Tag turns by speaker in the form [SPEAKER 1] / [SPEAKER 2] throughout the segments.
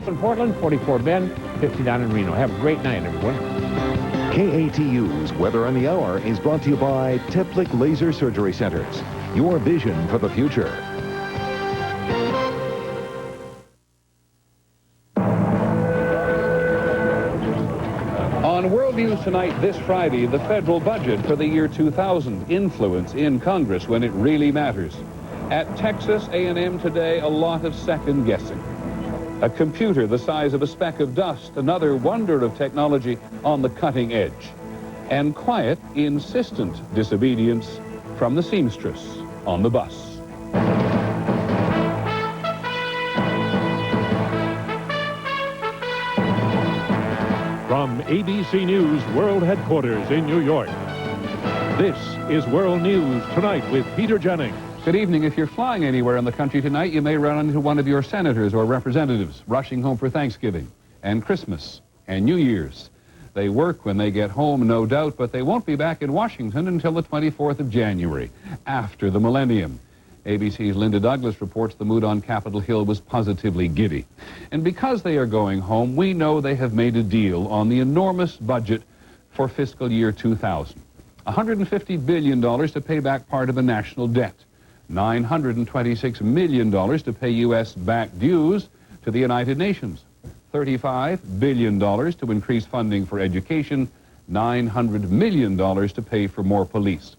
[SPEAKER 1] in Portland, 44 Bend, 50 down in Reno. Have a great night, everyone.
[SPEAKER 2] KATU's Weather on the Hour is brought to you by Teplic Laser Surgery Centers. Your vision for the future.
[SPEAKER 3] On World News Tonight this Friday, the federal budget for the year 2000, influence in Congress when it really matters. At Texas A&M today, a lot of second guessing. A computer the size of a speck of dust, another wonder of technology on the cutting edge. And quiet, insistent disobedience from the seamstress on the bus.
[SPEAKER 4] From ABC News World Headquarters in New York, this is World News Tonight with Peter Jennings.
[SPEAKER 3] Good evening. If you're flying anywhere in the country tonight, you may run into one of your senators or representatives rushing home for Thanksgiving and Christmas and New Year's. They work when they get home, no doubt, but they won't be back in Washington until the 24th of January, after the millennium. ABC's Linda Douglas reports the mood on Capitol Hill was positively giddy. And because they are going home, we know they have made a deal on the enormous budget for fiscal year 2000. $150 billion to pay back part of the national debt. $926 million to pay U.S.-backed dues to the United Nations. $35 billion to increase funding for education. $900 million to pay for more police.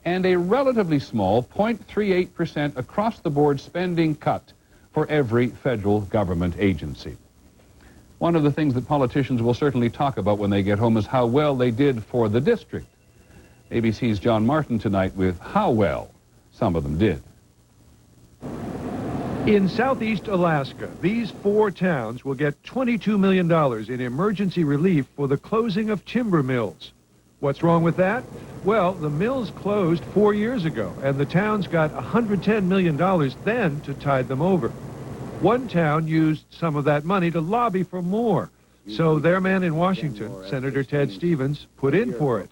[SPEAKER 3] And a relatively small 0.38% across-the-board spending cut for every federal government agency. One of the things that politicians will certainly talk about when they get home is how well they did for the district. ABC's John Martin tonight with how well some of them did.
[SPEAKER 5] In southeast Alaska, these 4 towns will get $22 million in emergency relief for the closing of timber mills. What's wrong with that? Well, the mills closed 4 years ago, and the towns got $110 million then to tide them over. One town used some of that money to lobby for more, so their man in Washington, Senator Ted Stevens, put in for it.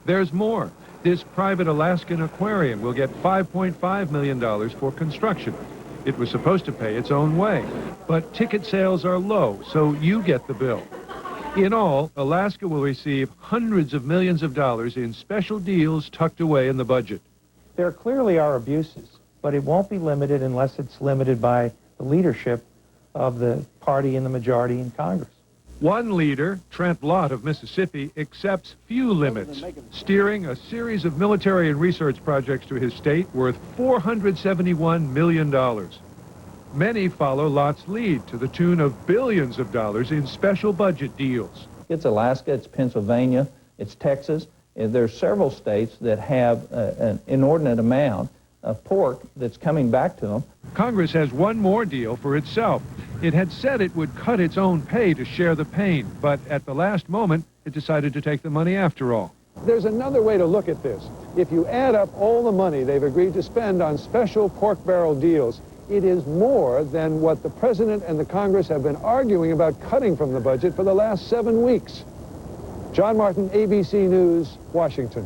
[SPEAKER 5] There's more. This private Alaskan aquarium will get $5.5 million for construction. It was supposed to pay its own way, but ticket sales are low, so you get the bill. In all, Alaska will receive hundreds of millions of dollars in special deals tucked away in the budget.
[SPEAKER 6] There clearly are abuses, but it won't be limited unless it's limited by the leadership of the party in the majority in Congress.
[SPEAKER 5] One leader, Trent Lott of Mississippi, accepts few limits, steering a series of military and research projects to his state worth $471 million. Many follow Lott's lead to the tune of billions of dollars in special budget deals.
[SPEAKER 7] It's Alaska, it's Pennsylvania, it's Texas. There are several states that have an inordinate amount of pork that's coming back to them.
[SPEAKER 5] Congress has one more deal for itself. It had said it would cut its own pay to share the pain, but at the last moment, it decided to take the money after all.
[SPEAKER 8] There's another way to look at this. If you add up all the money they've agreed to spend on special pork barrel deals, it is more than what the President and the Congress have been arguing about cutting from the budget for the last 7 weeks. John Martin, ABC News, Washington.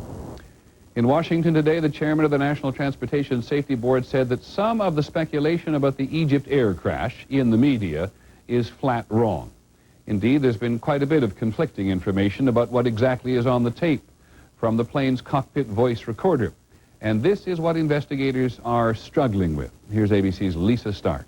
[SPEAKER 3] In Washington today, the chairman of the National Transportation Safety Board said that some of the speculation about the Egypt air crash in the media is flat wrong. Indeed, there's been quite a bit of conflicting information about what exactly is on the tape from the plane's cockpit voice recorder. And this is what investigators are struggling with. Here's ABC's Lisa Stark.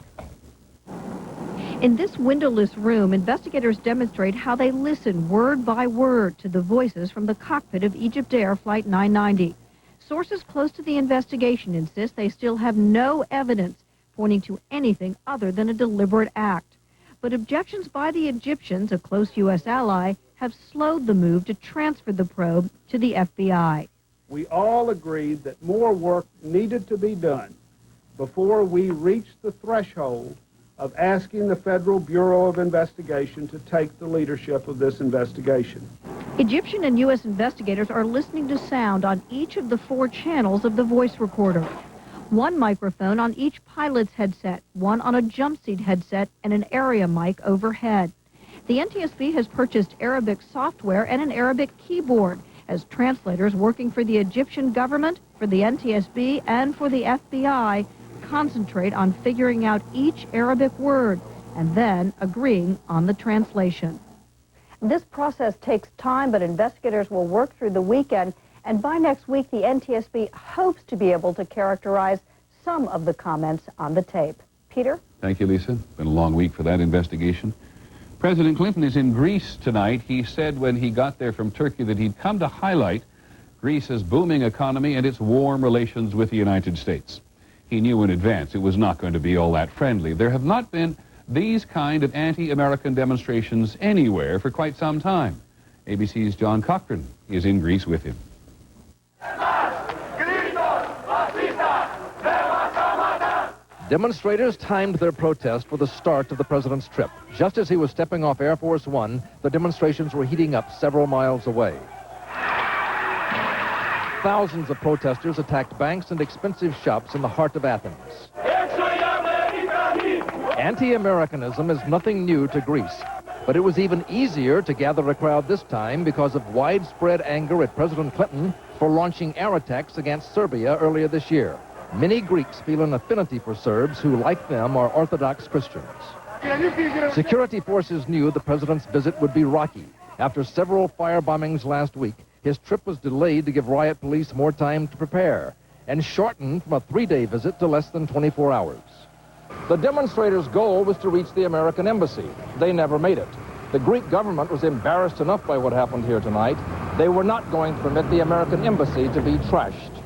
[SPEAKER 9] In this windowless room, investigators demonstrate how they listen word by word to the voices from the cockpit of Egypt Air Flight 990. Sources close to the investigation insist they still have no evidence pointing to anything other than a deliberate act. But objections by the Egyptians, a close U.S. ally, have slowed the move to transfer the probe to the FBI.
[SPEAKER 10] We all agreed that more work needed to be done before we reached the threshold of asking the Federal Bureau of Investigation to take the leadership of this investigation.
[SPEAKER 9] Egyptian and U.S. investigators are listening to sound on each of the 4 channels of the voice recorder. One microphone on each pilot's headset, one on a jump seat headset, and an area mic overhead. The NTSB has purchased Arabic software and an Arabic keyboard as translators working for the Egyptian government, for the NTSB, and for the FBI concentrate on figuring out each Arabic word and then agreeing on the translation.
[SPEAKER 11] This process takes time, but investigators will work through the weekend, and by next week, the NTSB hopes to be able to characterize some of the comments on the tape. Peter?
[SPEAKER 3] Thank you, Lisa. Been a long week for that investigation. President Clinton is in Greece tonight. He said when he got there from Turkey that he'd come to highlight Greece's booming economy and its warm relations with the United States. He knew in advance it was not going to be all that friendly. There have not been these kind of anti-American demonstrations anywhere for quite some time. ABC's John Cochran is in Greece with him.
[SPEAKER 12] Demonstrators timed their protest for the start of the president's trip. Just as he was stepping off Air Force One, the demonstrations were heating up several miles away. Thousands of protesters attacked banks and expensive shops in the heart of Athens. Anti-Americanism is nothing new to Greece, but it was even easier to gather a crowd this time because of widespread anger at President Clinton for launching air attacks against Serbia earlier this year. Many Greeks feel an affinity for Serbs who, like them, are Orthodox Christians. Security forces knew the president's visit would be rocky. After several fire bombings last week, his trip was delayed to give riot police more time to prepare and shortened from a 3-day visit to less than 24 hours. The demonstrators' goal was to reach the American embassy. They never made it. The Greek government was embarrassed enough by what happened here tonight. They were not going to permit the American embassy to be trashed.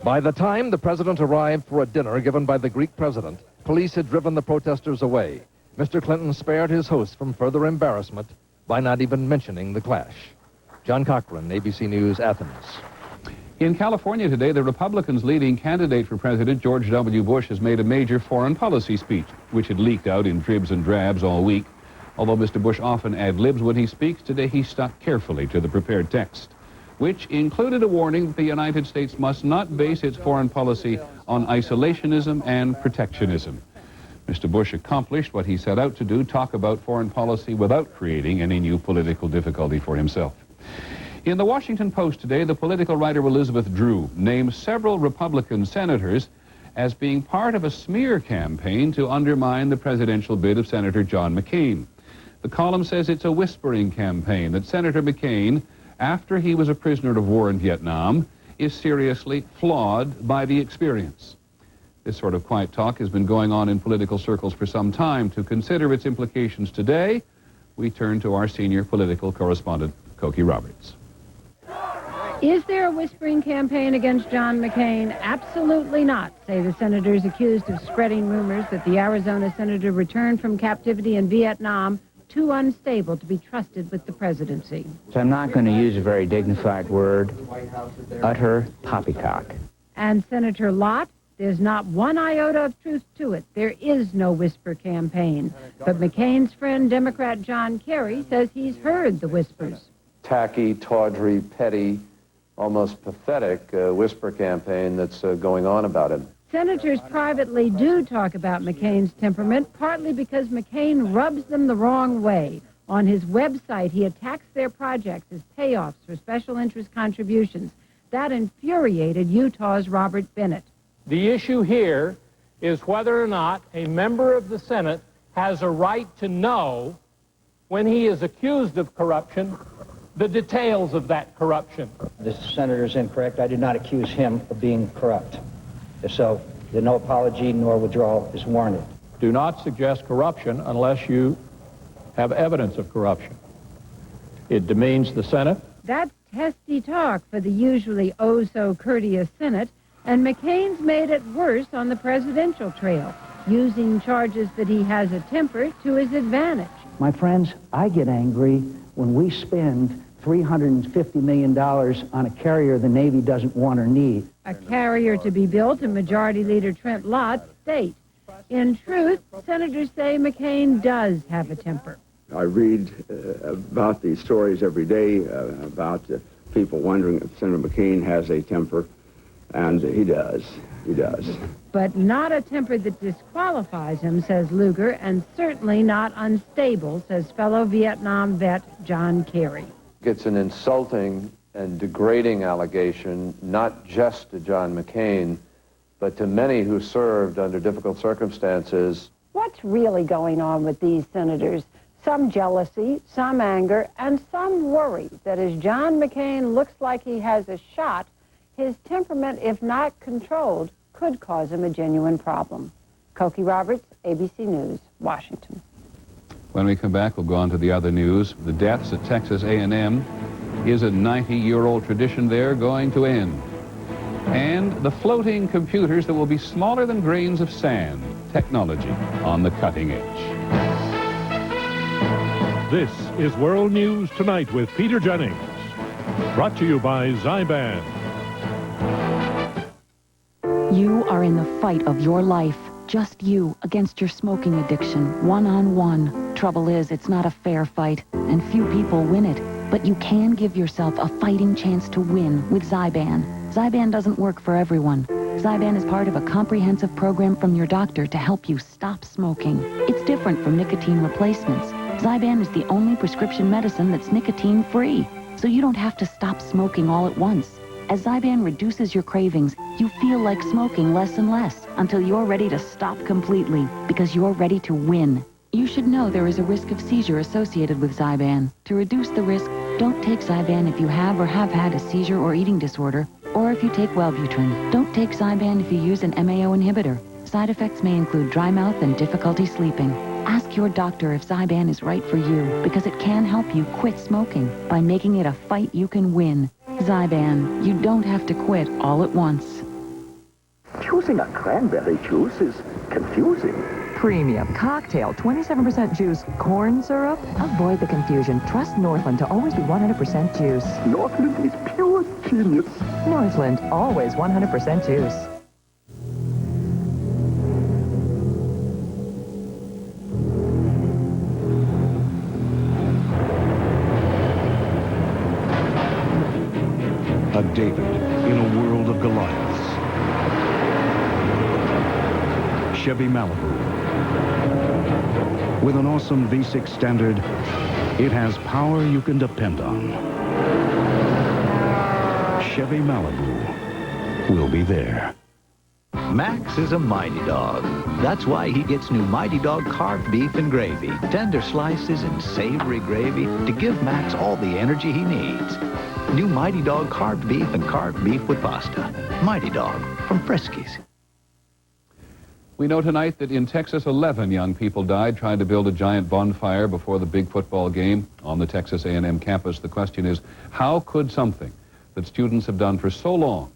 [SPEAKER 12] By the time the president arrived for a dinner given by the Greek president, police had driven the protesters away. Mr. Clinton spared his hosts from further embarrassment by not even mentioning the clash. John Cochran, ABC News, Athens.
[SPEAKER 3] In California today, the Republicans' leading candidate for president, George W. Bush, has made a major foreign policy speech, which had leaked out in dribs and drabs all week. Although Mr. Bush often ad-libs when he speaks, today he stuck carefully to the prepared text, which included a warning that the United States must not base its foreign policy on isolationism and protectionism. Mr. Bush accomplished what he set out to do, talk about foreign policy without creating any new political difficulty for himself. In the Washington Post today, the political writer Elizabeth Drew names several Republican senators as being part of a smear campaign to undermine the presidential bid of Senator John McCain. The column says it's a whispering campaign that Senator McCain, after he was a prisoner of war in Vietnam, is seriously flawed by the experience. This sort of quiet talk has been going on in political circles for some time. To consider its implications today, we turn to our senior political correspondent, Cokie Roberts.
[SPEAKER 13] Is there a whispering campaign against John McCain? Absolutely not, say the senators accused of spreading rumors that the Arizona senator returned from captivity in Vietnam too unstable to be trusted with the presidency.
[SPEAKER 14] So I'm not going to use a very dignified word, utter poppycock.
[SPEAKER 13] And Senator Lott, there's not one iota of truth to it. There is no whisper campaign. But McCain's friend, Democrat John Kerry, says he's heard the whispers.
[SPEAKER 15] Tacky, tawdry, petty, almost pathetic whisper campaign that's going on about him.
[SPEAKER 13] Senators privately do talk about McCain's temperament, partly because McCain rubs them the wrong way. On his website, he attacks their projects as payoffs for special interest contributions. That infuriated Utah's Robert Bennett.
[SPEAKER 16] The issue here is whether or not a member of the Senate has a right to know, when he is accused of corruption, the details of that corruption.
[SPEAKER 17] The senator is incorrect. I did not accuse him of being corrupt. So, no apology nor withdrawal is warranted.
[SPEAKER 16] Do not suggest corruption unless you have evidence of corruption. It demeans the Senate.
[SPEAKER 13] That's testy talk for the usually oh-so-courteous Senate, and McCain's made it worse on the presidential trail, using charges that he has a temper to his advantage.
[SPEAKER 18] My friends, I get angry when we spend $350 million on a carrier the Navy doesn't want or need.
[SPEAKER 13] A carrier to be built in Majority Leader Trent Lott's state. In truth, senators say McCain does have a temper.
[SPEAKER 19] I read about these stories every day about people wondering if Senator McCain has a temper, and he does. He does.
[SPEAKER 13] But not a temper that disqualifies him, says Lugar, and certainly not unstable, says fellow Vietnam vet John Kerry.
[SPEAKER 15] It's an insulting and degrading allegation, not just to John McCain, but to many who served under difficult circumstances
[SPEAKER 20] What's really going on with these senators? Some jealousy, some anger, and some worry that as John McCain looks like he has a shot, his temperament, if not controlled, could cause him a genuine problem. Cokie Roberts, ABC News, Washington.
[SPEAKER 3] When we come back, we'll go on to the other news. The deaths at Texas A&M. Is a 90-year-old tradition there going to end? And the floating computers that will be smaller than grains of sand. Technology on the cutting edge.
[SPEAKER 4] This is World News Tonight with Peter Jennings. Brought to you by Zyban.
[SPEAKER 21] You are in the fight of your life. Just you against your smoking addiction, one-on-one. Trouble is, it's not a fair fight, and few people win it. But you can give yourself a fighting chance to win with Zyban. Zyban doesn't work for everyone. Zyban is part of a comprehensive program from your doctor to help you stop smoking. It's different from nicotine replacements. Zyban is the only prescription medicine that's nicotine-free, so you don't have to stop smoking all at once. As Zyban reduces your cravings, you feel like smoking less and less until you're ready to stop completely because you're ready to win. You should know there is a risk of seizure associated with Zyban. To reduce the risk, don't take Zyban if you have or have had a seizure or eating disorder, or if you take Wellbutrin. Don't take Zyban if you use an MAO inhibitor. Side effects may include dry mouth and difficulty sleeping. Ask your doctor if Zyban is right for you, because it can help you quit smoking by making it a fight you can win. Zyban, you don't have to quit all at once.
[SPEAKER 22] Choosing a cranberry juice is confusing.
[SPEAKER 23] Premium cocktail, 27% juice, corn syrup. Avoid the confusion. Trust Northland to always be 100% juice.
[SPEAKER 22] Northland is pure genius.
[SPEAKER 23] Northland, always 100% juice.
[SPEAKER 2] A David in a world of Goliaths. Chevy Malibu. With an awesome V6 standard, it has power you can depend on. Chevy Malibu will be there.
[SPEAKER 24] Max is a mighty dog. That's why he gets new Mighty Dog carved beef and gravy. Tender slices and savory gravy to give Max all the energy he needs. New Mighty Dog carved beef and carved beef with pasta. Mighty Dog from Friskies.
[SPEAKER 3] We know tonight that in Texas, 11 young people died trying to build a giant bonfire before the big football game on the Texas A&M campus. The question is, how could something that students have done for so long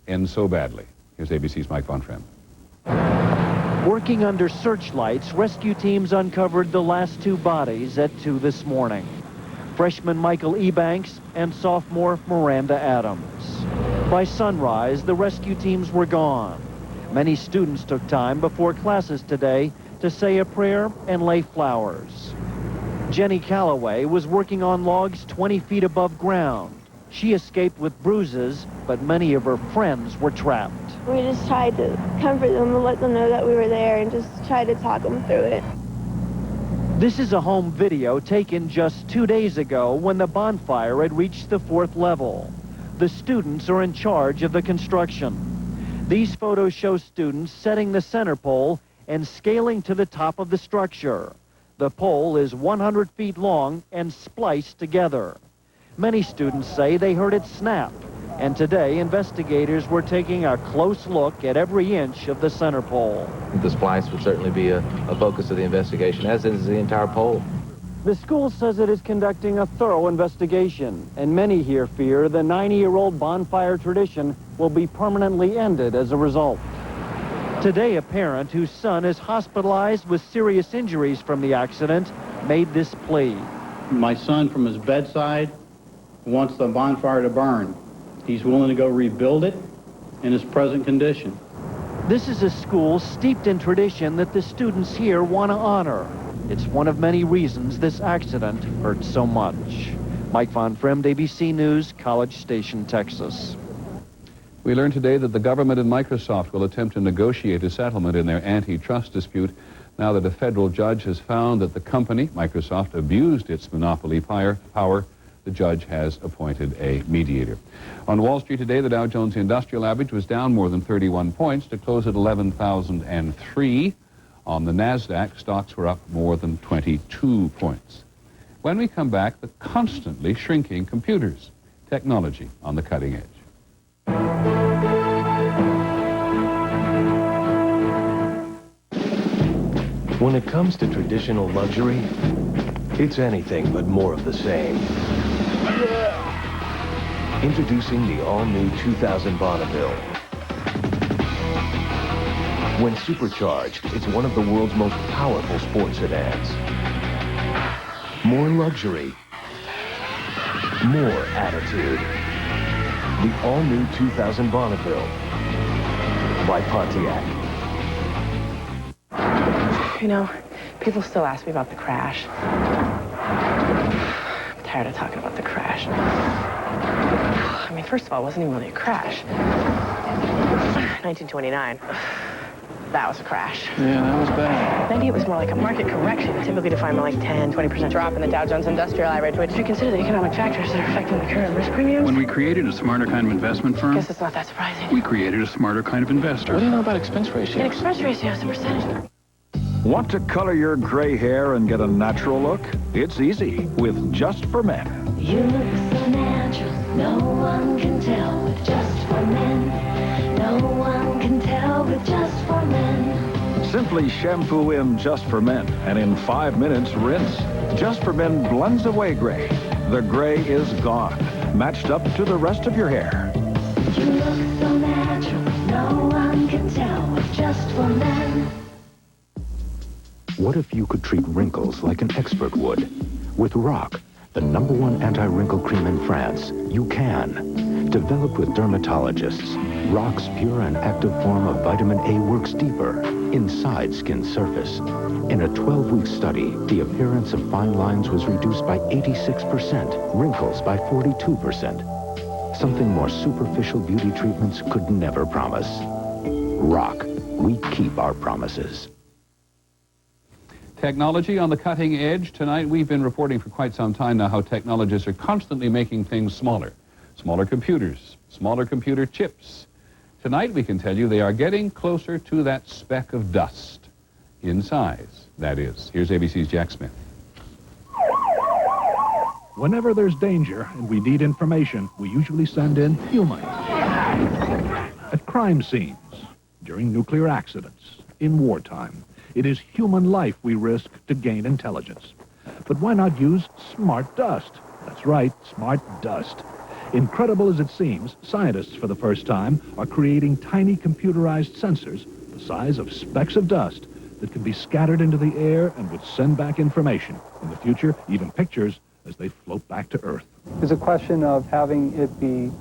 [SPEAKER 3] end so badly? Here's ABC's Mike Von Frem.
[SPEAKER 25] Working under searchlights, rescue teams uncovered the last two bodies at 2 this morning. Freshman Michael Ebanks and sophomore Miranda Adams. By sunrise, the rescue teams were gone. Many students took time before classes today to say a prayer and lay flowers. Jenny Calloway was working on logs 20 feet above ground. She escaped with bruises, but many of her friends were trapped.
[SPEAKER 26] We just tried to comfort them and let them know that we were there and just tried to talk them through it.
[SPEAKER 25] This is a home video taken just 2 days ago when the bonfire had reached the 4th level. The students are in charge of the construction. These photos show students setting the center pole and scaling to the top of the structure. The pole is 100 feet long and spliced together. Many students say they heard it snap, and today investigators were taking a close look at every inch of the center pole.
[SPEAKER 27] The splice would certainly be a focus of the investigation, as is the entire pole.
[SPEAKER 25] The school says it is conducting a thorough investigation, and many here fear the 90-year-old bonfire tradition will be permanently ended as a result. Today, a parent whose son is hospitalized with serious injuries from the accident made this plea.
[SPEAKER 28] My son, from his bedside, wants the bonfire to burn. He's willing to go rebuild it in its present condition.
[SPEAKER 25] This is a school steeped in tradition that the students here want to honor. It's one of many reasons this accident hurt so much. Mike Von Frem, ABC News, College Station, Texas.
[SPEAKER 3] We learned today that the government and Microsoft will attempt to negotiate a settlement in their antitrust dispute now that a federal judge has found that the company, Microsoft, abused its monopoly power. The judge has appointed a mediator. On Wall Street today, the Dow Jones Industrial Average was down more than 31 points to close at 11,003. On the NASDAQ, stocks were up more than 22 points. When we come back, the constantly shrinking computers. Technology on the cutting edge.
[SPEAKER 1] When it comes to traditional luxury, it's anything but more of the same. Introducing the all-new 2000 Bonneville. When supercharged, it's one of the world's most powerful sports sedans. More luxury. More attitude. The all-new 2000 Bonneville by Pontiac.
[SPEAKER 5] You know, people still ask me about the crash. I'm tired of talking about the crash. I mean, first of all, it wasn't even really a crash. 1929. That was a crash.
[SPEAKER 28] Yeah, that was bad.
[SPEAKER 5] 98 was more like a market correction, typically defined by like 10, 20% drop in the Dow Jones Industrial Average, which, if you consider the economic factors that are affecting the current risk premiums.
[SPEAKER 28] When we created a smarter kind of investment firm,
[SPEAKER 5] I guess it's not that surprising.
[SPEAKER 28] we created a smarter kind of investor. What do you know about expense ratios?
[SPEAKER 5] An expense ratio is a percentage.
[SPEAKER 6] Want to color your gray hair and get a natural look? It's easy with Just for Men.
[SPEAKER 7] You look so natural, no one can tell with Just for Men. No one can tell with Just for Men.
[SPEAKER 6] Simply shampoo in Just for Men, and in 5 minutes, rinse. Just for Men blends away gray. The gray is gone, matched up to the rest of your hair.
[SPEAKER 7] You look so natural, no one can tell with Just for Men.
[SPEAKER 8] What if you could treat wrinkles like an expert would? With RoC, the #1 anti-wrinkle cream in France, you can. Developed with dermatologists, RoC's pure and active form of vitamin A works deeper, inside skin surface. In a 12-week study, the appearance of fine lines was reduced by 86%, wrinkles by 42%. Something more superficial beauty treatments could never promise. RoC, we keep our promises.
[SPEAKER 3] Technology on the cutting edge. Tonight, we've been reporting for quite some time now how technologists are constantly making things smaller. Smaller computers, smaller computer chips. Tonight, we can tell you they are getting closer to that speck of dust. In size, that is. Here's ABC's Jack Smith.
[SPEAKER 4] Whenever there's danger and we need information, we usually send in humans. At crime scenes, during nuclear accidents, in wartime. It is human life we risk to gain intelligence. But why not use smart dust? That's right, smart dust. Incredible as it seems, scientists for the first time are creating tiny computerized sensors the size of specks of dust that can be scattered into the air and would send back information. In the future, even pictures as they float back to Earth.
[SPEAKER 9] It's a question of having it be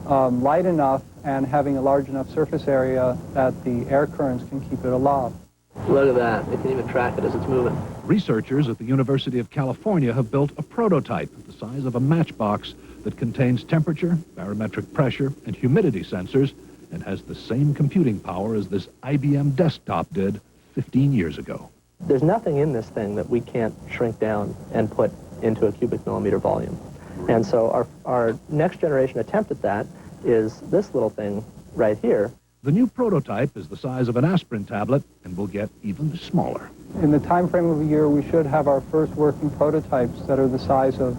[SPEAKER 9] light enough and having a large enough surface area that the air currents can keep it aloft.
[SPEAKER 10] Look at that. They can even track it as it's moving.
[SPEAKER 4] Researchers at the University of California have built a prototype the size of a matchbox that contains temperature, barometric pressure, and humidity sensors and has the same computing power as this IBM desktop did 15 years ago.
[SPEAKER 10] There's nothing in this thing that we can't shrink down and put into a cubic millimeter volume. And so our next generation attempt at that is this little thing right here.
[SPEAKER 4] The new prototype is the size of an aspirin tablet and will get even smaller.
[SPEAKER 9] In the time frame of a year, we should have our first working prototypes that are the size of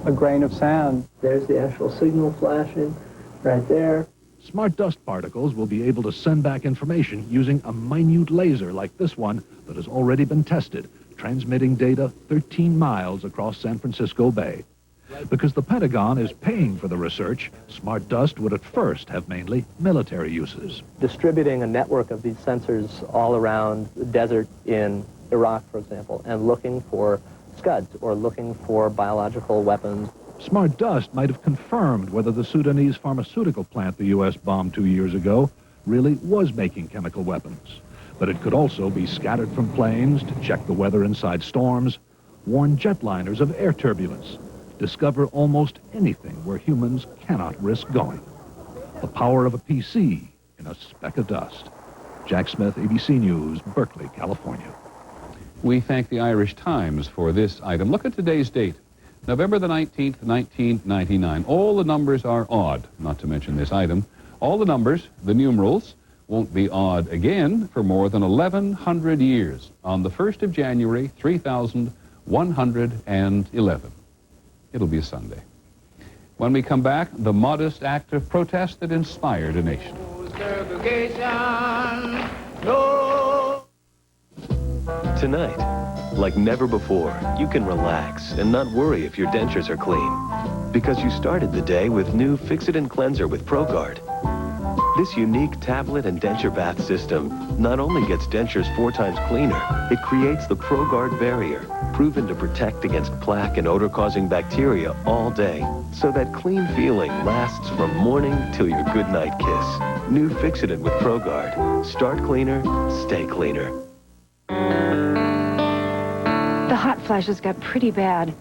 [SPEAKER 9] a grain of sand.
[SPEAKER 10] There's the actual signal flashing right there.
[SPEAKER 4] Smart dust particles will be able to send back information using a minute laser like this one that has already been tested, transmitting data 13 miles across San Francisco Bay. Because the Pentagon is paying for the research, smart dust would at first have mainly military uses.
[SPEAKER 10] Distributing a network of these sensors all around the desert in Iraq, for example, and looking for Scuds or looking for biological weapons.
[SPEAKER 4] Smart dust might have confirmed whether the Sudanese pharmaceutical plant the U.S. bombed 2 years ago really was making chemical weapons. But it could also be scattered from planes to check the weather inside storms, warn jetliners of air turbulence, discover almost anything where humans cannot risk going. The power of a PC in a speck of dust. Jack Smith, ABC News, Berkeley, California.
[SPEAKER 3] We thank the Irish Times for this item. Look at today's date, November the 19th, 1999. All the numbers are odd, not to mention this item. All the numbers, the numerals, won't be odd again for more than 1,100 years on the 1st of January, 3111. It'll be a Sunday. When we come back, the modest act of protest that inspired a nation.
[SPEAKER 11] Tonight, like never before, you can relax and not worry if your dentures are clean. Because you started the day with new Fix-It Cleanser with ProGuard. This unique tablet and denture bath system not only gets dentures 4 times cleaner, it creates the ProGuard barrier, proven to protect against plaque and odor-causing bacteria all day, so that clean feeling lasts from morning till your goodnight kiss. New Fix-It with ProGuard. Start cleaner, stay cleaner.
[SPEAKER 23] The hot flashes got pretty bad.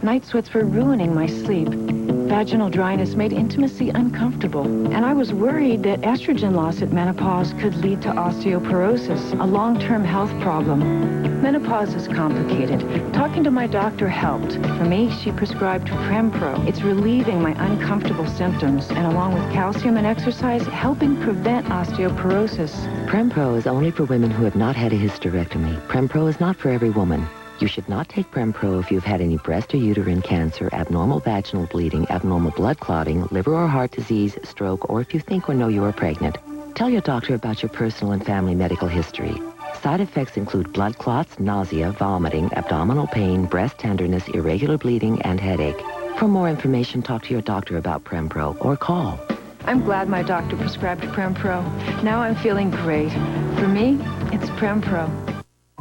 [SPEAKER 23] Night sweats were ruining my sleep. Vaginal dryness made intimacy uncomfortable, and I was worried that estrogen loss at menopause could lead to osteoporosis, a long-term health problem. Menopause is complicated. Talking to my doctor helped. For me, she prescribed Prempro. It's relieving my uncomfortable symptoms, and along with calcium and exercise, helping prevent osteoporosis.
[SPEAKER 12] Prempro is only for women who have not had a hysterectomy. Prempro is not for every woman. You should not take Prempro if you've had any breast or uterine cancer, abnormal vaginal bleeding, abnormal blood clotting, liver or heart disease, stroke, or if you think or know you are pregnant. Tell your doctor about your personal and family medical history. Side effects include blood clots, nausea, vomiting, abdominal pain, breast tenderness, irregular bleeding, and headache. For more information, talk to your doctor about Prempro or call.
[SPEAKER 23] I'm glad my doctor prescribed Prempro. Now I'm feeling great. For me, it's Prempro.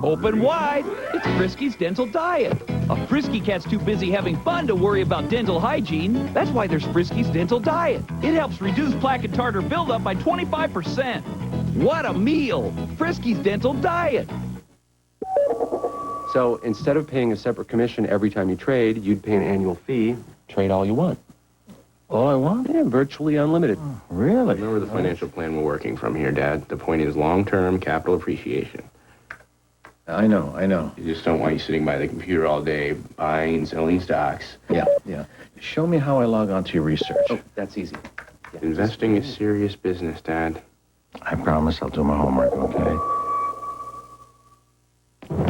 [SPEAKER 13] Open wide! It's Frisky's Dental Diet. A Frisky cat's too busy having fun to worry about dental hygiene. That's why there's Frisky's Dental Diet. It helps reduce plaque and tartar buildup by 25%. What a meal! Frisky's Dental Diet.
[SPEAKER 14] So instead of paying a separate commission every time you trade, you'd pay an annual fee, trade all you want.
[SPEAKER 16] All I want?
[SPEAKER 14] Yeah, virtually unlimited.
[SPEAKER 16] Oh, really?
[SPEAKER 17] Remember the financial plan we're working from here, Dad. The point is long-term capital appreciation.
[SPEAKER 16] I know.
[SPEAKER 17] You just don't want you sitting by the computer all day buying and selling stocks.
[SPEAKER 16] Yeah. Show me how I log on to your research.
[SPEAKER 14] Oh, that's easy. Yeah,
[SPEAKER 17] Investing is serious business, Dad.
[SPEAKER 16] I promise I'll do my homework, okay?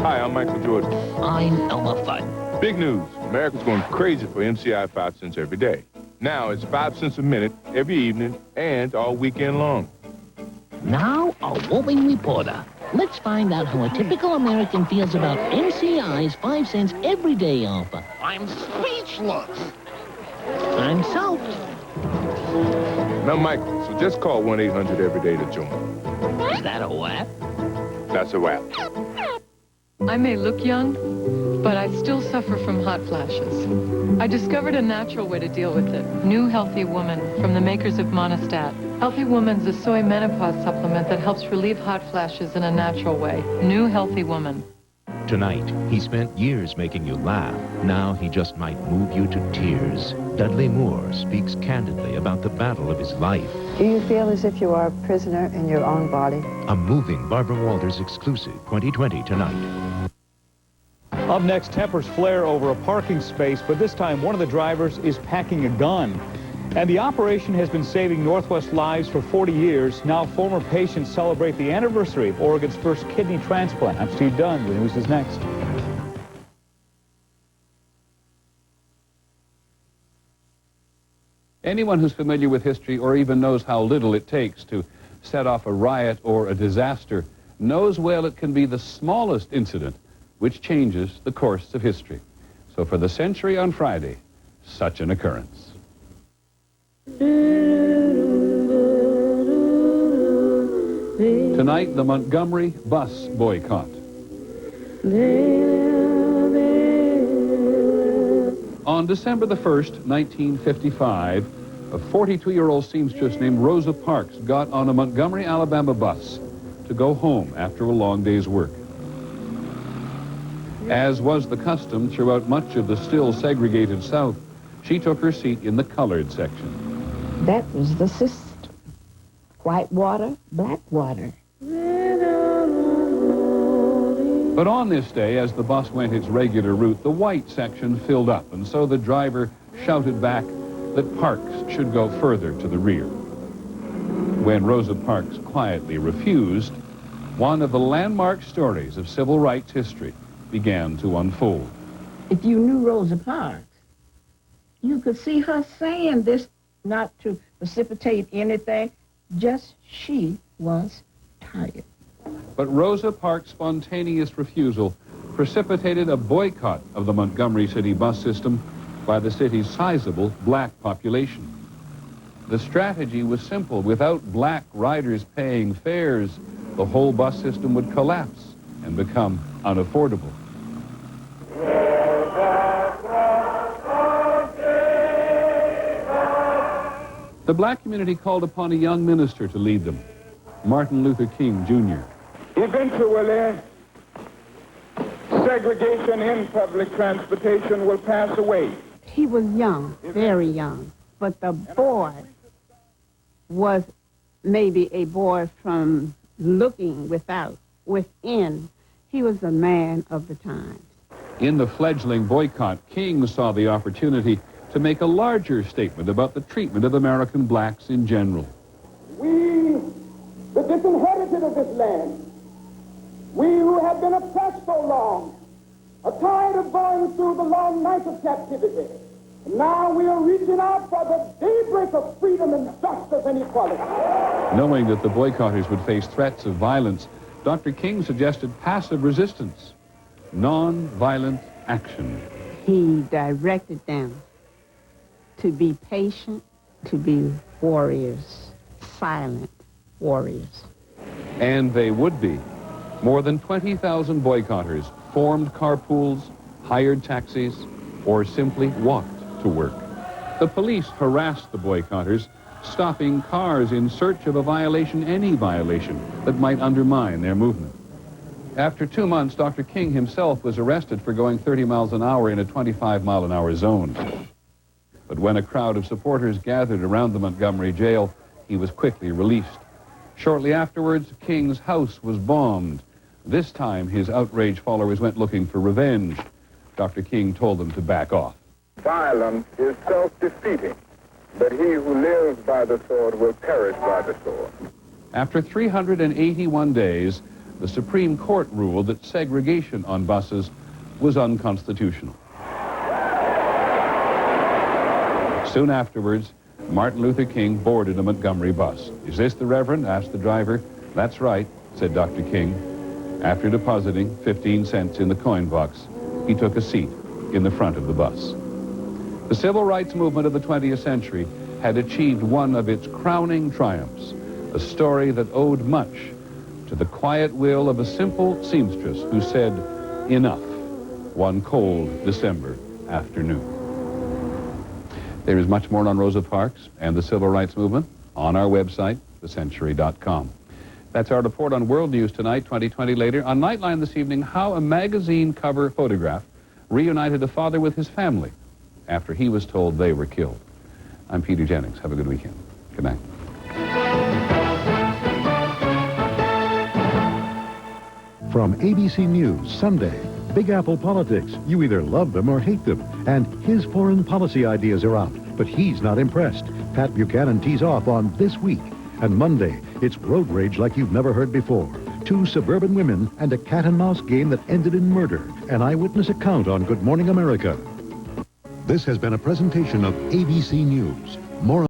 [SPEAKER 18] Hi, I'm Michael Jordan.
[SPEAKER 19] I'm Elmer Fudd.
[SPEAKER 18] Big news. America's going crazy for MCI 5 cents every day. Now it's 5 cents a minute every evening and all weekend long.
[SPEAKER 19] Now, a roving reporter. Let's find out how a typical American feels about MCI's 5 cents every day offer. I'm speechless. I'm soaked.
[SPEAKER 18] Now, Michael, so just call 1-800 every day to join.
[SPEAKER 19] Is that a what?
[SPEAKER 18] That's a wrap.
[SPEAKER 29] I may look young, but I still suffer from hot flashes. I discovered a natural way to deal with it. New Healthy Woman from the makers of Monistat. Healthy Woman's a soy menopause supplement that helps relieve hot flashes in a natural way. New Healthy Woman.
[SPEAKER 30] Tonight, he spent years making you laugh. Now he just might move you to tears. Dudley Moore speaks candidly about the battle of his life.
[SPEAKER 31] Do you feel as if you are a prisoner in your own body?
[SPEAKER 30] A moving Barbara Walters exclusive, 2020 tonight.
[SPEAKER 32] Up next, tempers flare over a parking space, but this time one of the drivers is packing a gun. And the operation has been saving Northwest lives for 40 years. Now former patients celebrate the anniversary of Oregon's first kidney transplant. I'm Steve Dunn. The news is next.
[SPEAKER 3] Anyone who's familiar with history or even knows how little it takes to set off a riot or a disaster knows well it can be the smallest incident which changes the course of history. So for the century on Friday, such an occurrence. Tonight, the Montgomery bus boycott. On December the 1st, 1955, a 42-year-old seamstress named Rosa Parks got on a Montgomery, Alabama bus to go home after a long day's work. As was the custom throughout much of the still segregated South, she took her seat in the colored section.
[SPEAKER 33] That was the system. White water, black water.
[SPEAKER 3] But on this day, as the bus went its regular route, the white section filled up, and so the driver shouted back that Parks should go further to the rear. When Rosa Parks quietly refused, one of the landmark stories of civil rights history began to unfold.
[SPEAKER 33] If you knew Rosa Parks, you could see her saying this not to precipitate anything, just she was tired.
[SPEAKER 3] But Rosa Parks' spontaneous refusal precipitated a boycott of the Montgomery City bus system by the city's sizable black population. The strategy was simple. Without black riders paying fares, the whole bus system would collapse and become unaffordable. The black community called upon a young minister to lead them, Martin Luther King, Jr.
[SPEAKER 1] Eventually, segregation in public transportation will pass away.
[SPEAKER 33] He was young, very young, but the boy was maybe a boy from looking without. Within, he was a man of the times.
[SPEAKER 3] In the fledgling boycott, King saw the opportunity to make a larger statement about the treatment of American blacks in general.
[SPEAKER 1] We, the disinherited of this land, we who have been oppressed so long, are tired of going through the long night of captivity. Now we are reaching out for the daybreak of freedom and justice and equality.
[SPEAKER 3] Knowing that the boycotters would face threats of violence, Dr. King suggested passive resistance, non-violent action.
[SPEAKER 33] He directed them to be patient, to be warriors, silent warriors.
[SPEAKER 3] And they would be. More than 20,000 boycotters formed carpools, hired taxis, or simply walked to work. The police harassed the boycotters, stopping cars in search of a violation, any violation, that might undermine their movement. After 2 months, Dr. King himself was arrested for going 30 miles an hour in a 25-mile-an-hour zone. But when a crowd of supporters gathered around the Montgomery jail, he was quickly released. Shortly afterwards, King's house was bombed. This time, his outraged followers went looking for revenge. Dr. King told them to back off.
[SPEAKER 1] Violence is self-defeating, but he who lives by the sword will perish by the sword.
[SPEAKER 3] After 381 days, the Supreme Court ruled that segregation on buses was unconstitutional. Soon afterwards, Martin Luther King boarded a Montgomery bus. "Is this the Reverend?" asked the driver. "That's right," said Dr. King. After depositing 15 cents in the coin box, he took a seat in the front of the bus. The civil rights movement of the 20th century had achieved one of its crowning triumphs, a story that owed much to the quiet will of a simple seamstress who said, "Enough," one cold December afternoon. There is much more on Rosa Parks and the civil rights movement on our website, thecentury.com. That's our report on World News Tonight, 2020 later. On Nightline this evening, how a magazine cover photograph reunited a father with his family after he was told they were killed. I'm Peter Jennings. Have a good weekend. Good night.
[SPEAKER 2] From ABC News, Sunday, Big Apple politics. You either love them or hate them. And his foreign policy ideas are out, but he's not impressed. Pat Buchanan tees off on This Week. And Monday, it's road rage like you've never heard before. 2 suburban women and a cat-and-mouse game that ended in murder. An eyewitness account on Good Morning America. This has been a presentation of ABC News. More